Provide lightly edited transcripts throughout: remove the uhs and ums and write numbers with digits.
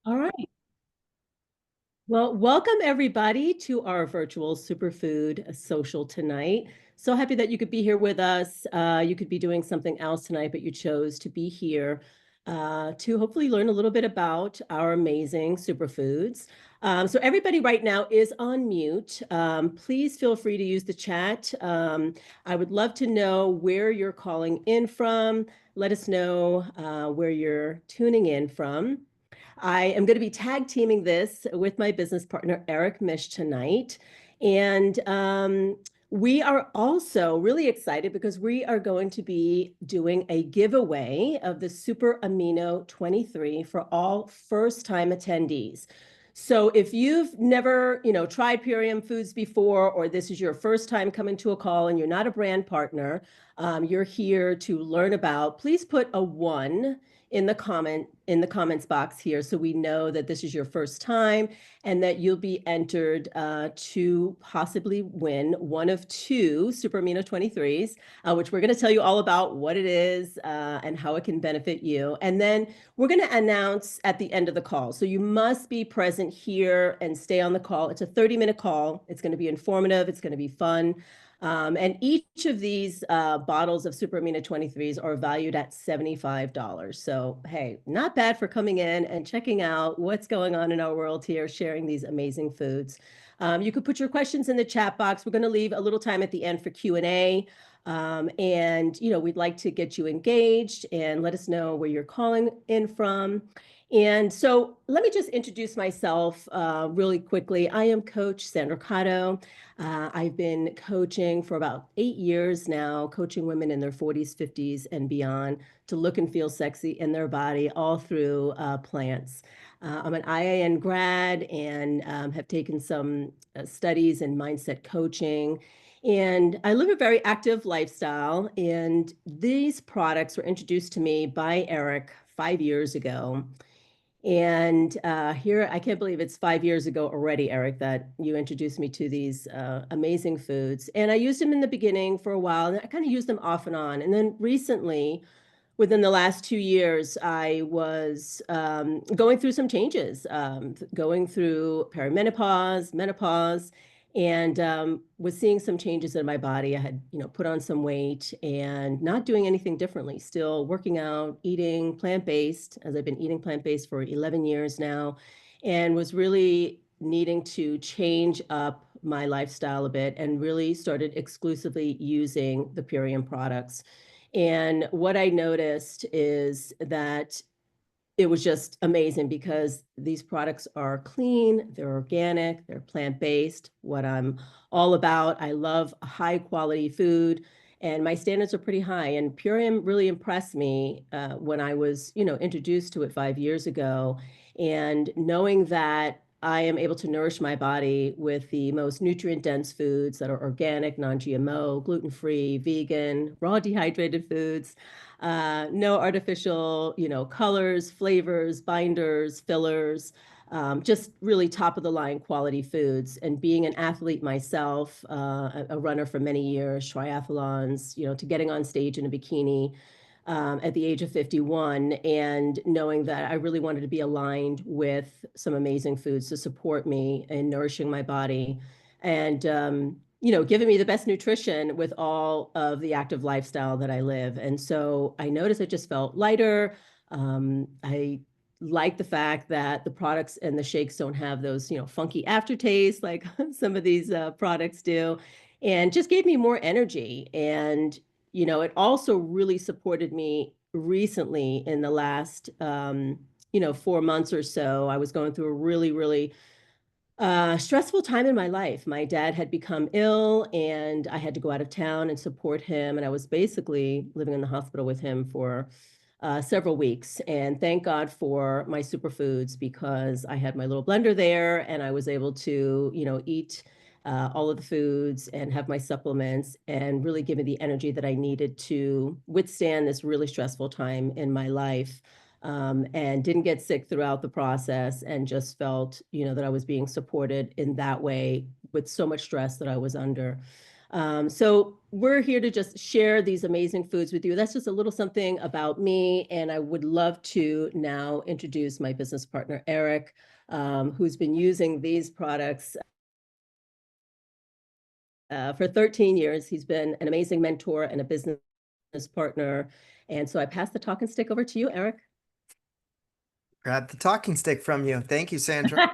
All right. Well, welcome everybody to our virtual Superfood social tonight. So happy that you could be here with us. You could be doing something else tonight, but you chose to be here to hopefully learn a little bit about our amazing superfoods. So everybody right now is on mute. Please feel free to use the chat. I would love to know where you're calling in from. Let us know where you're tuning in from. I am going to be tag teaming this with my business partner, Eric Mish, tonight. And we are also really excited because we are going to be doing a giveaway of the Super Amino 23 for all first-time attendees. So if you've never, tried Purium Foods before, or this is your first time coming to a call and you're not a brand partner, you're here to learn about, please put a 1 in the comments box here so we know that this is your first time and that you'll be entered to possibly win one of two Super Amino 23s, which we're going to tell you all about what it is and how it can benefit you. And then we're going to announce at the end of the call. So you must be present here and stay on the call. It's a 30-minute call. It's going to be informative. It's going to be fun. And each of these bottles of Super Amino 23s are valued at $75. So, hey, not bad for coming in and checking out what's going on in our world here, sharing these amazing foods. You could put your questions in the chat box. We're going to leave a little time at the end for Q&A. We'd like to get you engaged and let us know where you're calling in from. And so let me just introduce myself really quickly. I am Coach Sandra Cotto. I've been coaching for about 8 years now, coaching women in their 40s, 50s, and beyond to look and feel sexy in their body, all through plants. I'm an IAN grad and have taken some studies in mindset coaching. And I live a very active lifestyle. And these products were introduced to me by Eric 5 years ago. And here, I can't believe it's 5 years ago already, Eric, that you introduced me to these amazing foods. And I used them in the beginning for a while, and I kind of used them off and on. And then recently, within the last 2 years, I was going through some changes, going through perimenopause, menopause, and was seeing some changes in my body. I had, put on some weight and not doing anything differently, still working out, eating plant-based, as I've been eating plant-based for 11 years now, and was really needing to change up my lifestyle a bit and really started exclusively using the Purium products. And what I noticed is that it was just amazing because these products are clean, they're organic, they're plant-based, what I'm all about. I love high quality food and my standards are pretty high. And Purium really impressed me when I was, introduced to it 5 years ago. And knowing that I am able to nourish my body with the most nutrient-dense foods that are organic, non-GMO, gluten-free, vegan, raw dehydrated foods, no artificial, colors, flavors, binders, fillers, just really top of the line quality foods. And being an athlete myself, a runner for many years, triathlons, to getting on stage in a bikini at the age of 51, and knowing that I really wanted to be aligned with some amazing foods to support me in nourishing my body. And giving me the best nutrition with all of the active lifestyle that I live. And so I noticed I just felt lighter. I like the fact that the products and the shakes don't have those, funky aftertaste like some of these products do, and just gave me more energy. And, it also really supported me recently in the last, 4 months or so. I was going through a really, really stressful time in my life. My dad had become ill and I had to go out of town and support him. And I was basically living in the hospital with him for several weeks. And thank God for my superfoods because I had my little blender there and I was able to, eat all of the foods and have my supplements and really give me the energy that I needed to withstand this really stressful time in my life. And didn't get sick throughout the process and just felt, that I was being supported in that way with so much stress that I was under. So we're here to just share these amazing foods with you. That's just a little something about me. And I would love to now introduce my business partner, Eric, who's been using these products for 13 years. He's been an amazing mentor and a business partner. And so I pass the talking stick over to you, Eric. Grab the talking stick from you. Thank you, Sandra.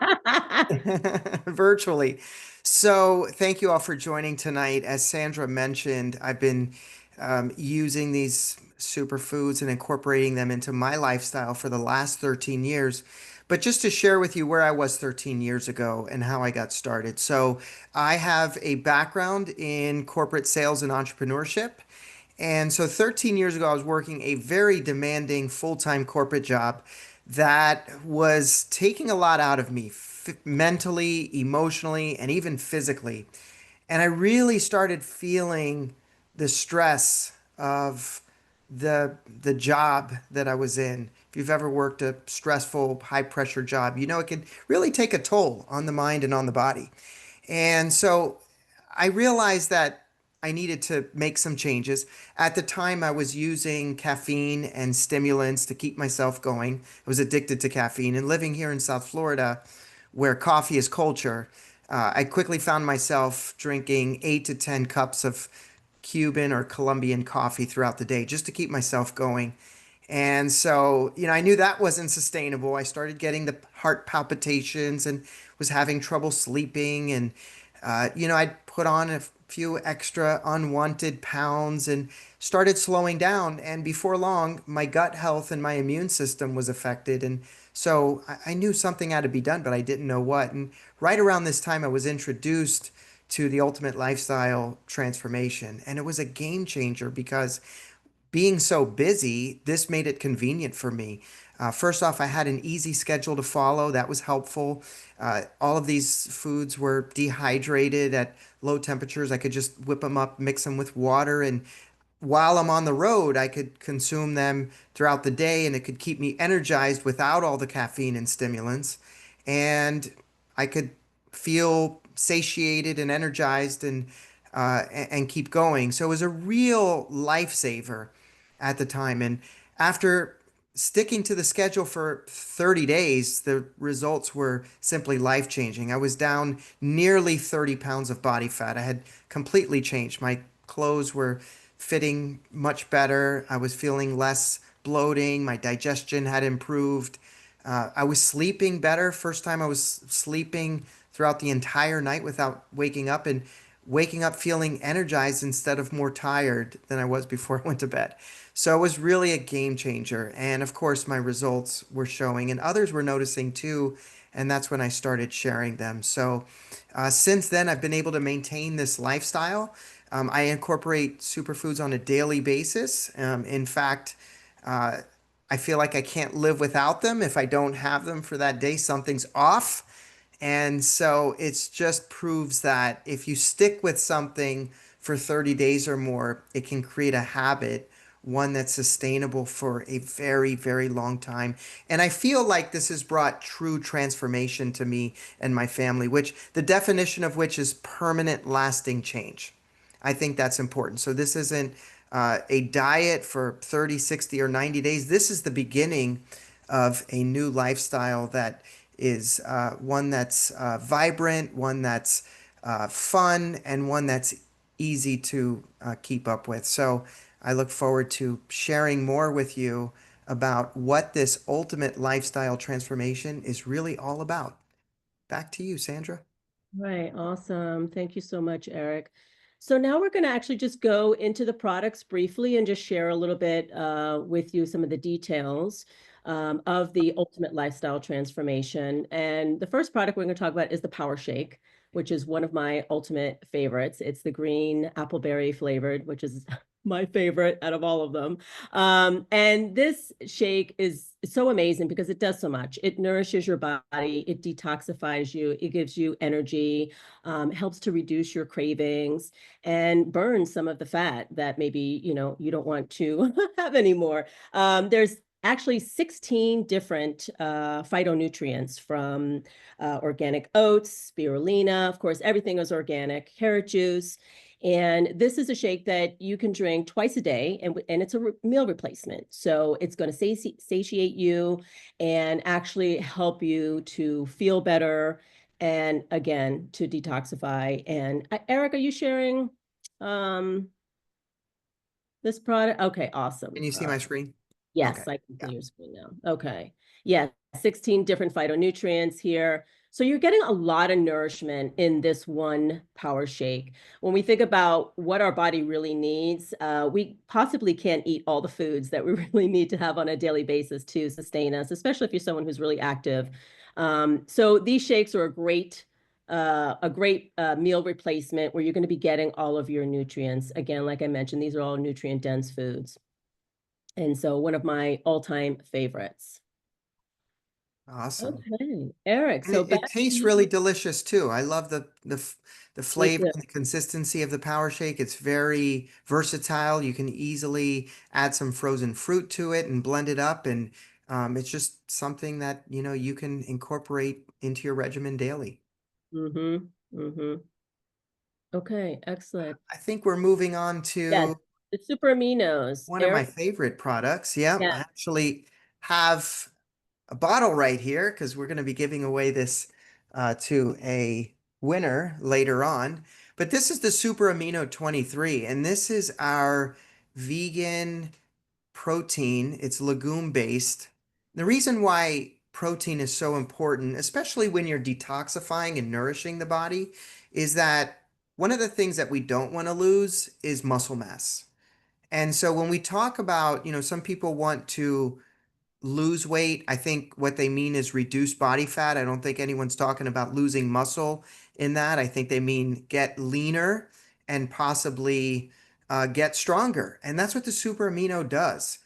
Virtually. So, thank you all for joining tonight. As Sandra mentioned, I've been using these superfoods and incorporating them into my lifestyle for the last 13 years. But just to share with you where I was 13 years ago and how I got started. So, I have a background in corporate sales and entrepreneurship. And so 13 years ago, I was working a very demanding full-time corporate job that was taking a lot out of me mentally, emotionally, and even physically. And I really started feeling the stress of the job that I was in. If you've ever worked a stressful, high pressure job, you know it can really take a toll on the mind and on the body. And so I realized that I needed to make some changes. At the time, I was using caffeine and stimulants to keep myself going. I was addicted to caffeine. And living here in South Florida, where coffee is culture, I quickly found myself drinking 8 to 10 cups of Cuban or Colombian coffee throughout the day just to keep myself going. And so, I knew that wasn't sustainable. I started getting the heart palpitations and was having trouble sleeping. And, I'd put on a few extra unwanted pounds and started slowing down. And before long, my gut health and my immune system was affected. And so I knew something had to be done, but I didn't know what. And right around this time, I was introduced to the ultimate lifestyle transformation. And it was a game changer because being so busy, this made it convenient for me. First off, I had an easy schedule to follow. That was helpful. All of these foods were dehydrated at low temperatures. I could just whip them up, mix them with water, and while I'm on the road, I could consume them throughout the day and it could keep me energized without all the caffeine and stimulants. And I could feel satiated and energized and keep going. So it was a real lifesaver at the time. And after sticking to the schedule for 30 days, the results were simply life-changing. I was down nearly 30 pounds of body fat. I had completely changed. My clothes were fitting much better. I was feeling less bloating. My digestion had improved. I was sleeping better. First time I was sleeping throughout the entire night without waking up and waking up feeling energized instead of more tired than I was before I went to bed. So it was really a game changer. And of course, my results were showing, and others were noticing too. And that's when I started sharing them. So since then, I've been able to maintain this lifestyle. I incorporate superfoods on a daily basis. In fact, uh, I feel like I can't live without them. If I don't have them for that day, something's off. And so it's just proves that if you stick with something for 30 days or more, it can create a habit, one that's sustainable for a very, very long time. And I feel like this has brought true transformation to me and my family, which the definition of which is permanent, lasting change. I think that's important. So this isn't a diet for 30, 60, or 90 days. This is the beginning of a new lifestyle that is one that's vibrant, one that's fun, and one that's easy to keep up with. So I look forward to sharing more with you about what this ultimate lifestyle transformation is really all about. Back to you, Sandra. Right, awesome. Thank you so much, Eric. So now we're going to actually just go into the products briefly and just share a little bit with you some of the details of the ultimate lifestyle transformation. And the first product we're going to talk about is the Power Shake, which is one of my ultimate favorites. It's the green appleberry flavored, which is my favorite out of all of them. And this shake is so amazing because it does so much. It nourishes your body, it detoxifies you, it gives you energy, helps to reduce your cravings and burn some of the fat that maybe, you don't want to have anymore. There's actually 16 different phytonutrients from organic oats, spirulina, of course, everything is organic, carrot juice. And this is a shake that you can drink twice a day, and it's a meal replacement. So it's going to satiate you and actually help you to feel better and again to detoxify. And Eric, are you sharing um, this product? Okay, Can awesome. you see my screen? Okay. Yes, I can see Yeah. your screen now. Okay. Yeah, 16 different phytonutrients here. So you're getting a lot of nourishment in this one power shake. When we think about what our body really needs, we possibly can't eat all the foods that we really need to have on a daily basis to sustain us, especially if you're someone who's really active. So these shakes are a great meal replacement where you're going to be getting all of your nutrients. Again, like I mentioned, these are all nutrient dense foods. And so one of my all-time favorites. Awesome. Okay, Eric, And so back it to tastes really you. delicious too. I love the Me flavor too. and the consistency of the power shake. It's very versatile. You can easily add some frozen fruit to it and blend it up, and it's just something that you can incorporate into your regimen daily. Mm-hmm. Mm-hmm. Okay, excellent. I think we're moving on Yes, to the super aminos. one of my Eric, favorite products. Yeah, yeah. I actually have a bottle right here because we're going to be giving away this to a winner later on. But this is the Super Amino 23, and this is our vegan protein. It's legume based. The reason why protein is so important, especially when you're detoxifying and nourishing the body, is that one of the things that we don't want to lose is muscle mass. And so when we talk about, some people want to lose weight. I think what they mean is reduce body fat. I don't think anyone's talking about losing muscle in that. I think they mean get leaner and possibly get stronger. And that's what the super amino does.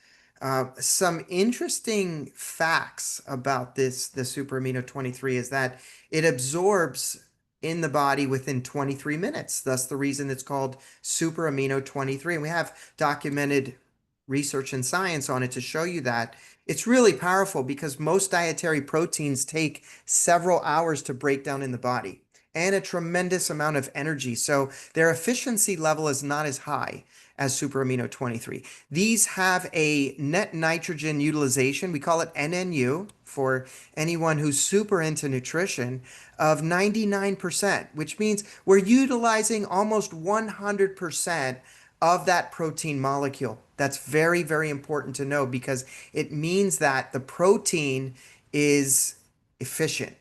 Some interesting facts about the super amino 23 is that it absorbs in the body within 23 minutes. That's the reason it's called super amino 23. And we have documented research and science on it to show you that it's really powerful because most dietary proteins take several hours to break down in the body and a tremendous amount of energy. So their efficiency level is not as high as super amino 23. These have a net nitrogen utilization, we call it NNU for anyone who's super into nutrition, of 99%, which means we're utilizing almost 100% of that protein molecule. That's very, very important to know because it means that the protein is efficient.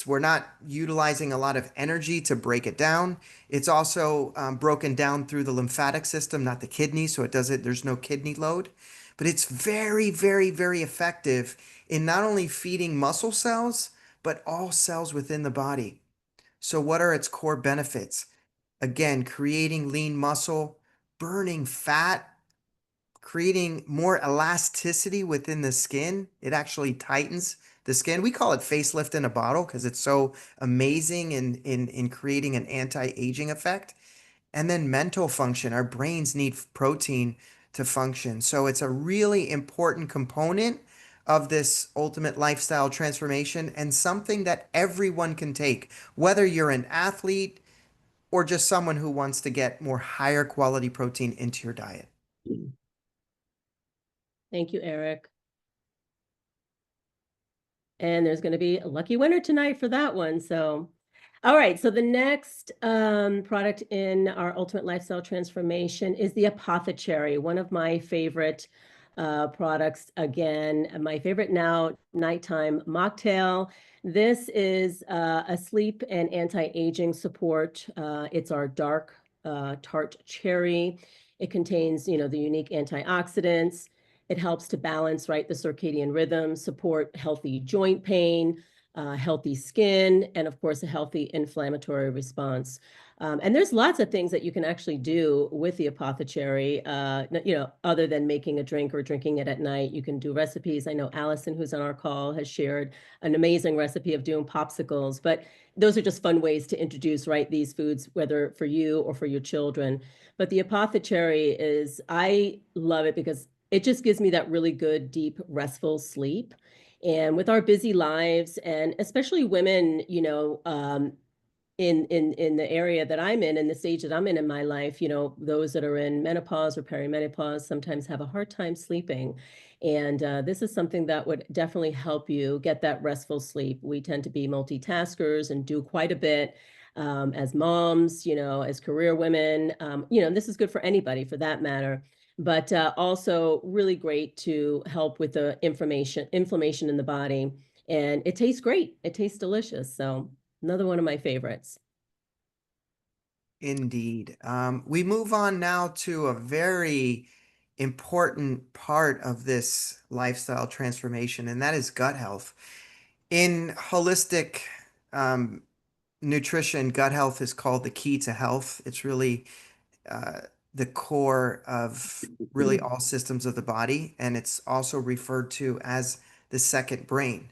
We're not utilizing a lot of energy to break it down. It's also broken down through the lymphatic system, not the kidney, so there's no kidney load. But it's very, very, very effective in not only feeding muscle cells, but all cells within the body. So what are its core benefits? Again, creating lean muscle, burning fat, creating more elasticity within the skin. It actually tightens the skin. We call it facelift in a bottle because it's so amazing in creating an anti-aging effect. And then mental function. Our brains need protein to function. So it's a really important component of this ultimate lifestyle transformation and something that everyone can take, whether you're an athlete or just someone who wants to get more higher quality protein into your diet. Thank you, Eric. And there's going to be a lucky winner tonight for that one. So, all right. So the next product in our Ultimate Lifestyle Transformation is the Apothecary, one of my favorite products. Again, my favorite now, nighttime mocktail. This is a sleep and anti-aging support. It's our dark tart cherry. It contains, the unique antioxidants. It helps to balance, right, the circadian rhythm, support healthy joint pain, healthy skin, and of course, a healthy inflammatory response. And there's lots of things that you can actually do with the apothecary, other than making a drink or drinking it at night. You can do recipes. I know Allison, who's on our call, has shared an amazing recipe of doing popsicles, but those are just fun ways to introduce, right, these foods, whether for you or for your children. But the apothecary I love it because it just gives me that really good, deep, restful sleep. And with our busy lives, and especially women, in the area that I'm in the stage that I'm in my life, those that are in menopause or perimenopause sometimes have a hard time sleeping. And this is something that would definitely help you get that restful sleep. We tend to be multitaskers and do quite a bit as moms, as career women. This is good for anybody for that matter, but also really great to help with the inflammation in the body. And it tastes great. It tastes delicious. So another one of my favorites. Indeed. We move on now to a very important part of this lifestyle transformation, and that is gut health. In holistic um, nutrition, gut health is called the key to health. It's really uh, the core of really all systems of the body, and it's also referred to as the second brain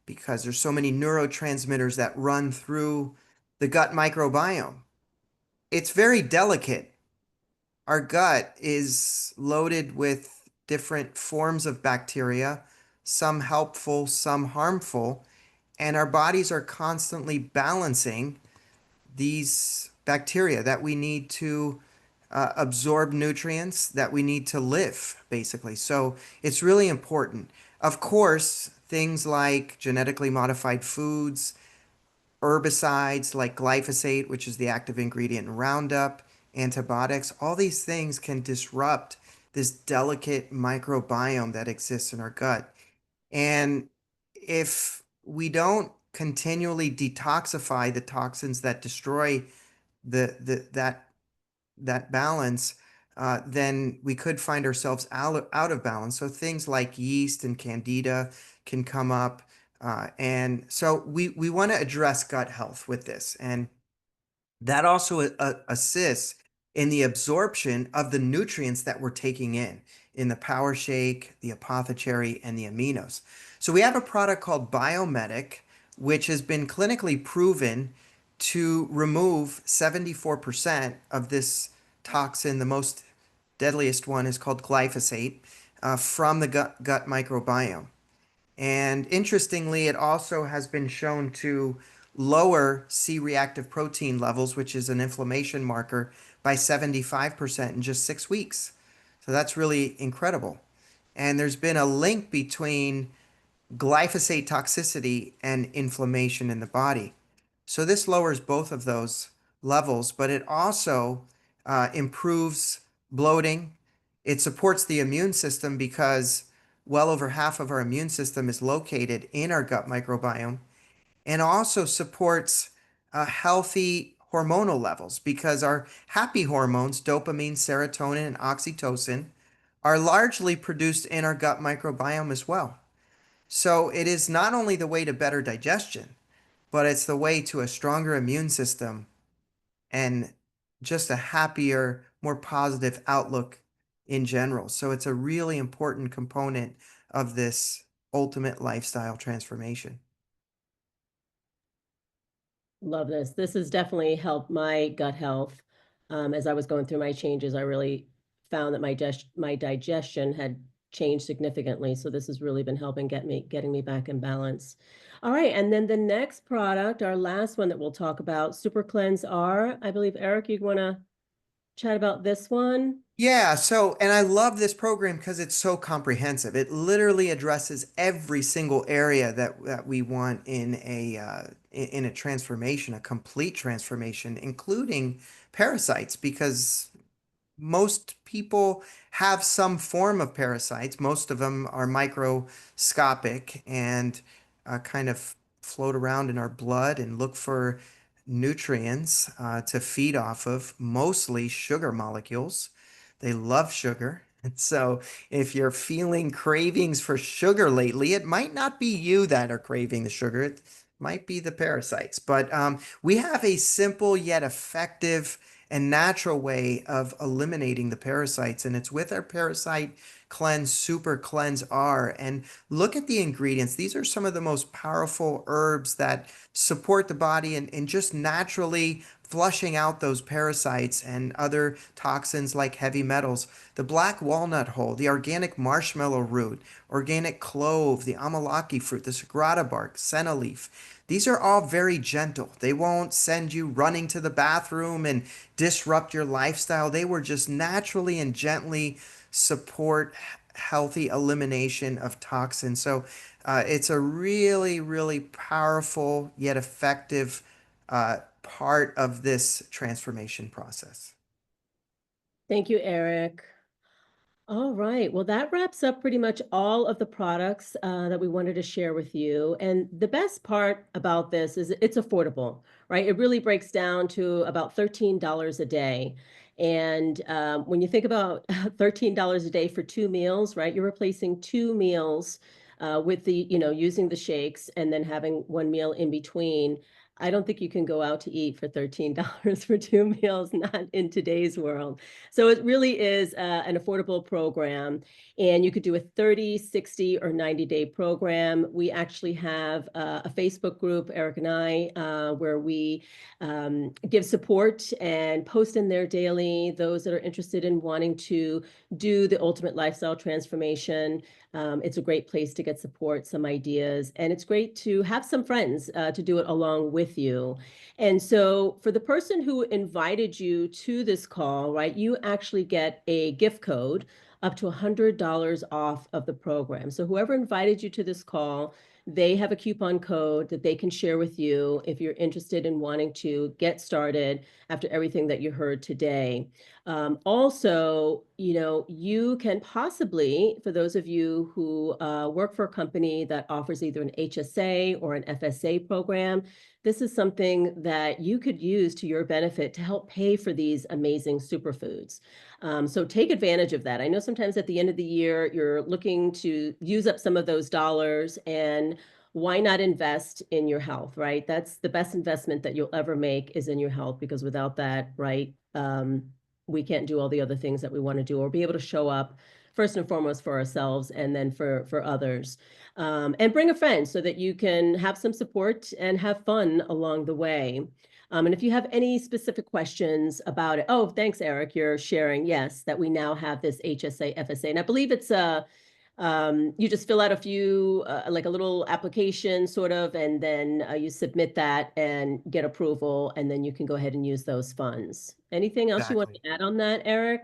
because there's so many neurotransmitters that run through the gut microbiome. It's very delicate. Our gut is loaded with different forms of bacteria, some helpful, some harmful, and our bodies are constantly balancing these bacteria that we need to absorb nutrients that we need to live, basically. So it's really important. Of course, things like genetically modified foods, herbicides like glyphosate, which is the active ingredient in Roundup, antibiotics, all these things can disrupt this delicate microbiome that exists in our gut. And if we don't continually detoxify the toxins that destroy that balance, then we could find ourselves out of balance. So things like yeast and candida can come up. And so we want to address gut health with this. And that also assists in the absorption of the nutrients that we're taking in the Power Shake, the Apothecary, and the aminos. So we have a product called Biomedic, which has been clinically proven to remove 74% of this toxin. The most deadliest one is called glyphosate from the gut microbiome. And interestingly, it also has been shown to lower C-reactive protein levels, which is an inflammation marker, by 75% in just 6 weeks. So that's really incredible. And there's been a link between glyphosate toxicity and inflammation in the body. So this lowers both of those levels, but it also improves bloating. It supports the immune system because well over half of our immune system is located in our gut microbiome, and also supports healthy hormonal levels because our happy hormones, dopamine, serotonin, and oxytocin, are largely produced in our gut microbiome as well. So it is not only the way to better digestion, but it's the way to a stronger immune system and just a happier, more positive outlook in general. So it's a really important component of this ultimate lifestyle transformation. Love this. This has definitely helped my gut health. As I was going through my changes, I really found that my digestion had changed significantly. So this has really been helping getting me back in balance. All right, and then the next product, our last one that we'll talk about, Super Cleanse R. I believe Eric, you want to chat about this one? Yeah, so, and I love this program because it's so comprehensive. It literally addresses every single area that we want in a transformation, a complete transformation, including parasites, because most people have some form of parasites. Most of them are microscopic and kind of float around in our blood and look for nutrients to feed off of, mostly sugar molecules. They love sugar. And so, if you're feeling cravings for sugar lately, it might not be you that are craving the sugar. It might be the parasites. But we have a simple yet effective and natural way of eliminating the parasites. And it's with our parasite cleanse, super cleanse R. And look at the ingredients. These are some of the most powerful herbs that support the body and just naturally flushing out those parasites and other toxins like heavy metals. The black walnut hull, the organic marshmallow root, organic clove, the amalaki fruit, the sagrada bark, senna leaf. These are all very gentle. They won't send you running to the bathroom and disrupt your lifestyle. They will just naturally and gently support healthy elimination of toxins. So it's a really, really powerful yet effective part of this transformation process. Thank you, Eric. All right. Well, that wraps up pretty much all of the products that we wanted to share with you. And the best part about this is it's affordable, right? It really breaks down to about $13 a day. And when you think about $13 a day for two meals, right? You're replacing two meals with using the shakes and then having one meal in between. I don't think you can go out to eat for $13 for two meals, not in today's world. So it really is an affordable program, and you could do a 30, 60, or 90-day program. We actually have a Facebook group, Eric and I, where we give support and post in there daily. Those that are interested in wanting to do the ultimate lifestyle transformation, it's a great place to get support, some ideas, and it's great to have some friends to do it along with you. And so for the person who invited you to this call, right, you actually get a gift code up to $100 off of the program. So whoever invited you to this call, they have a coupon code that they can share with you if you're interested in wanting to get started after everything that you heard today. Also, you can possibly, for those of you who work for a company that offers either an HSA or an FSA program, this is something that you could use to your benefit to help pay for these amazing superfoods. So take advantage of that. I know sometimes at the end of the year, you're looking to use up some of those dollars, and why not invest in your health, right? That's the best investment that you'll ever make is in your health, because without that, right, we can't do all the other things that we want to do or be able to show up first and foremost for ourselves and then for others. And bring a friend so that you can have some support and have fun along the way. And if you have any specific questions about it, oh, thanks, Eric, you're sharing, yes, that we now have this HSA, FSA. And I believe it's you just fill out a few, like a little application sort of, and then you submit that and get approval, and then you can go ahead and use those funds. Anything else you want Exactly. to add on that, Eric?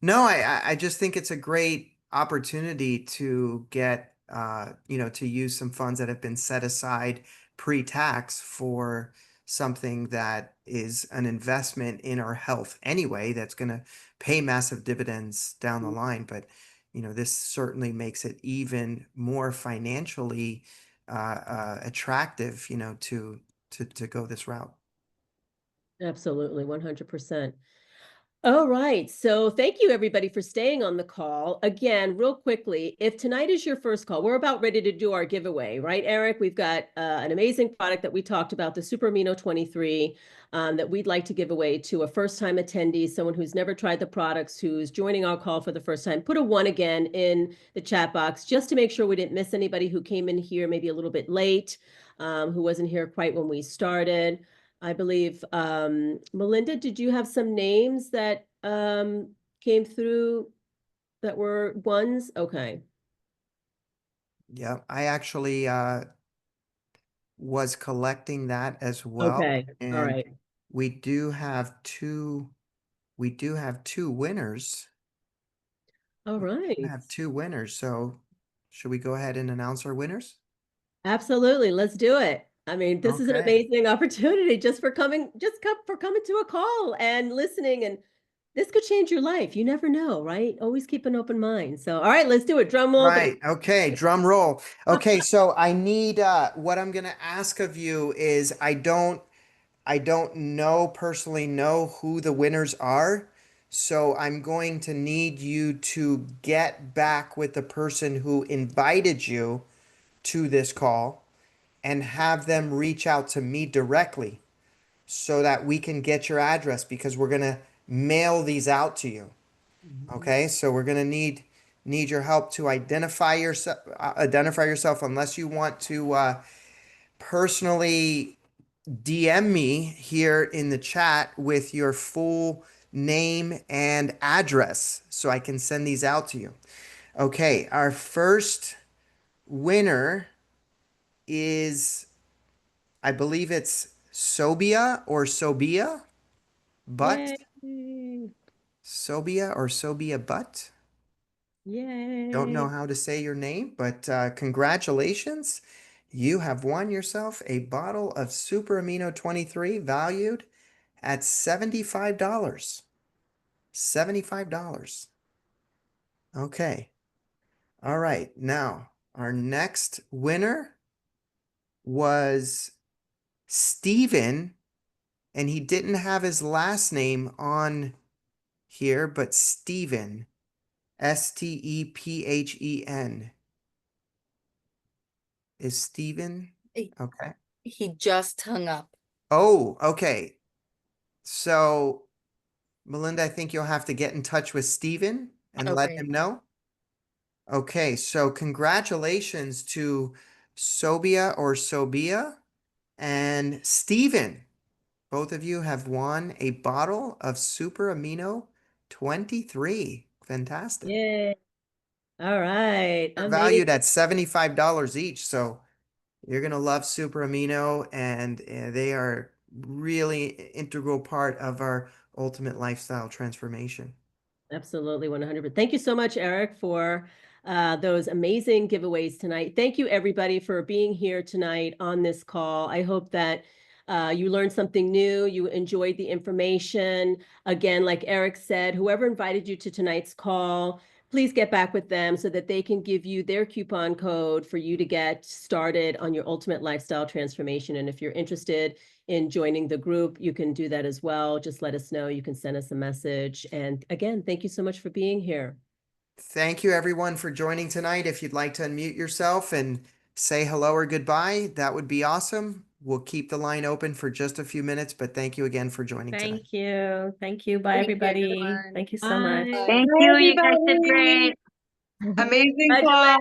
No, I just think it's a great opportunity to get, to use some funds that have been set aside pre-tax for something that is an investment in our health anyway, that's going to pay massive dividends down the line. But, this certainly makes it even more financially attractive, to go this route. Absolutely, 100%. All right. So thank you everybody for staying on the call. Again, real quickly, if tonight is your first call, we're about ready to do our giveaway, right, Eric? We've got an amazing product that we talked about, the Super Amino 23, that we'd like to give away to a first-time attendee, someone who's never tried the products, who's joining our call for the first time. Put a one again in the chat box just to make sure we didn't miss anybody who came in here maybe a little bit late, who wasn't here quite when we started. I believe, Melinda, did you have some names that came through that were ones? Okay. Yeah, I actually was collecting that as well. Okay. All And right. we do have two winners. All We right. have two winners. So should we go ahead and announce our winners? Absolutely. Let's do it. I mean, this is an Okay. amazing opportunity just for coming, for coming to a call and listening. And this could change your life. You never know, right? Always keep an open mind. So, all right, let's do it. Drum roll. Right. Okay. Drum roll. Okay. So I need what I'm gonna ask of you is I don't personally know who the winners are. So I'm going to need you to get back with the person who invited you to this call and have them reach out to me directly so that we can get your address because we're going to mail these out to you. Mhm. Okay? So we're going to need your help to identify yourself unless you want to personally DM me here in the chat with your full name and address so I can send these out to you. Okay, our first winner is, I believe it's Sobia or Sobia, but Yay. Sobia or Sobia Butt. Don't know Yay. how to say your name, but congratulations. You have won yourself a bottle of Super Amino 23 valued at $75. $75. Okay. All right. Now, our next winner was Steven, and he didn't have his last name on here, but Steven, Stephen. Is Steven? He Okay. he just hung up. Oh, okay. So, Melinda, I think you'll have to get in touch with Steven and let Okay. him know. Okay, so congratulations to Sobia or Sobia and Steven. Both of you have won a bottle of Super Amino 23. Fantastic. Yay. All right. They're Amazing. valued at $75 each, so you're going to love Super Amino, and they are really integral part of our ultimate lifestyle transformation. Absolutely, 100%. Thank you so much, Eric, for those amazing giveaways tonight. Thank you, everybody, for being here tonight on this call. I hope that you learned something new, you enjoyed the information. Again, like Eric said, whoever invited you to tonight's call, please get back with them so that they can give you their coupon code for you to get started on your ultimate lifestyle transformation. And if you're interested in joining the group, you can do that as well. Just let us know. You can send us a message. And again, thank you so much for being here. Thank you, everyone, for joining tonight. If you'd like to unmute yourself and say hello or goodbye, that would be awesome. We'll keep the line open for just a few minutes, but thank you again for joining tonight. Thank you. Thank you. Bye, Thank you, everybody. everyone. Thank you so much. Bye. Bye. Thank Hi, you. You guys did everybody. great. Amazing Bye, call. Joanne.